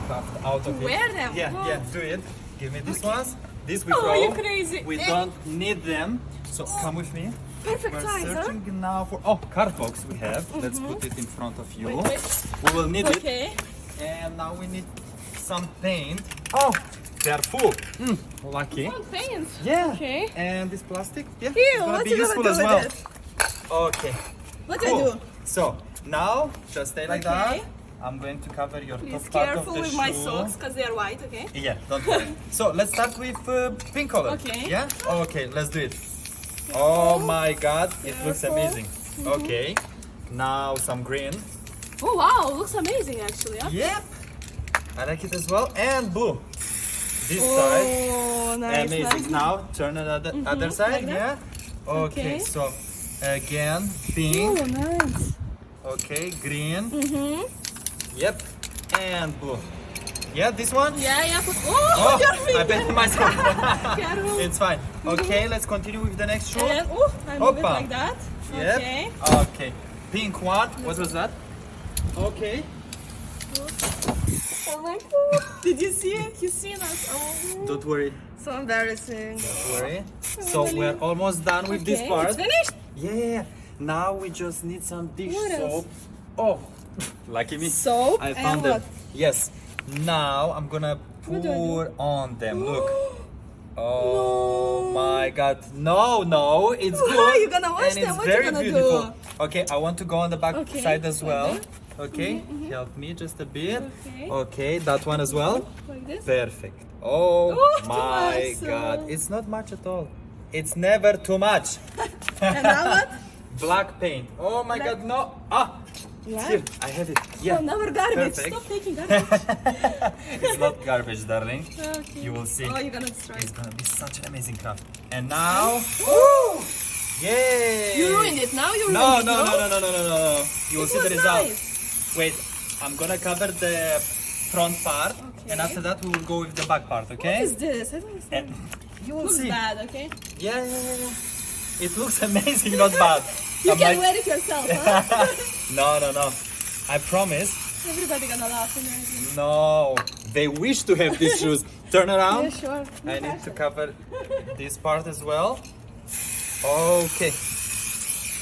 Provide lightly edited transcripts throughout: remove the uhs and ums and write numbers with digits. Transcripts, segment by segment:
craft out of it. Wear them? Yeah, Wow. yeah, do it. Give me these ones. This we Oh, throw. you're crazy. We don't need them. So come with me. Perfect We're size, huh? searching now for card box we have. Let's put it in front of you. Wait. We will need Okay. it. And now we need some paint. Oh, they're full. Lucky. Oh, paint. Yeah. Okay. And this plastic, yeah, Here, it's gonna what be you gonna useful do as with well. it? Okay. What do I Cool. do? So now just stay like Okay. that. I'm going to cover your Please top part of careful the with shoe. my socks because they are white, okay? Yeah, don't worry. So let's start with pink color. Okay. Yeah? Okay, let's do it. Oh my god, it looks Careful. amazing. Okay. Now some green. Oh wow, looks amazing actually. Huh? Yep. I like it as well. And blue. This side. Oh, nice. Amazing. Nice. Now turn it other side. like that? Yeah. Okay, Okay. so again Oh, pink. nice. Okay, green. Mm-hmm. Yep. And blue. Yeah, this one? Yeah. Oh, your I finger. bet myself. Careful. It's fine. Okay, let's continue with the next shoe. And I move it Hoppa. like that. Yep. Okay. Okay. Pink one. What was that? Okay. Oh my god. Did you see it? You seen us? Oh. Don't worry. So embarrassing. Don't worry. So we're almost done with this Okay, part. it's finished. Yeah. Now we just need some dish What else? soap. Oh, lucky me. Soap I and found them. what? Yes. Now I'm gonna What do I pour do? on them. Look. Oh my god. No, it's Why? good. You gonna wash and them? it's What you very gonna do? beautiful. Okay, I want to go on the back Okay, side as like well. that. Okay, help me just a bit. Okay. Okay, that one as well. Like this. Perfect. Oh Oh, my too much. god. It's not much at all. It's never too much. And now what? Black paint. Oh my god, no. Yeah. Here, I have it. Yeah. Oh, never garbage. Perfect. Stop taking garbage. It's not garbage, darling. Okay. You will see. Oh, you're gonna destroy It's it. gonna be such an amazing craft. And now, woo! Yay! You ruined it. Now you ruined No, it. no. You will It see the was result. nice. Wait, I'm gonna cover the front part, Okay. and after that we will go with the back part. What Okay? is this? I don't understand. And you will Looks see. bad, okay? Yeah. It looks amazing, not bad. You I'm can like- wear it yourself, huh? No. I promise. Everybody gonna laugh in there. No, they wish to have these shoes. Turn around. Yeah, sure. I need to cover this part as well. Okay,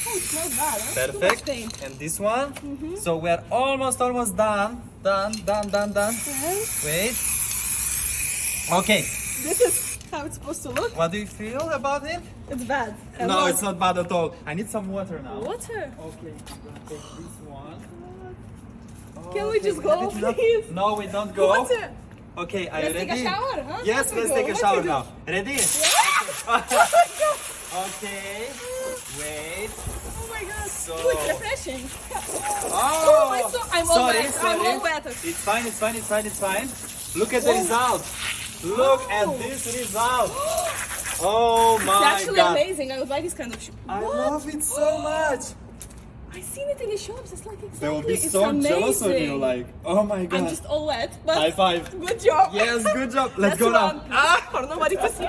Oh, it's not bad, huh? Too much perfect. paint. And this one. So we're almost done. Done. And Wait. Okay, this is how it's supposed to look. what do you feel about it? It's bad. And No, what? it's not bad at all. I need some water now. Water. Okay, I'm gonna take this one. Can we just have go, it enough? please? No, we don't go. Water. Okay, are Let's you take ready? a shower, huh? Yes, Let me let's go. take a Let shower me go. now. Ready? Oh my god. Okay. Wait. Oh my god. So- Oh, it's refreshing. Oh, my so I'm all sorry, wet. sorry. I'm all wet. It's fine. Look at the result. Look at this result. Oh It's my actually god. amazing. I would buy this kind of shoe. I love it so much. I seen it in the shops. It's like exactly. They will be it's so jealous of you. amazing. Like, oh my god. I'm just all wet. But High five. good job. Yes, good job. Let's Let's go run. now. For nobody to see.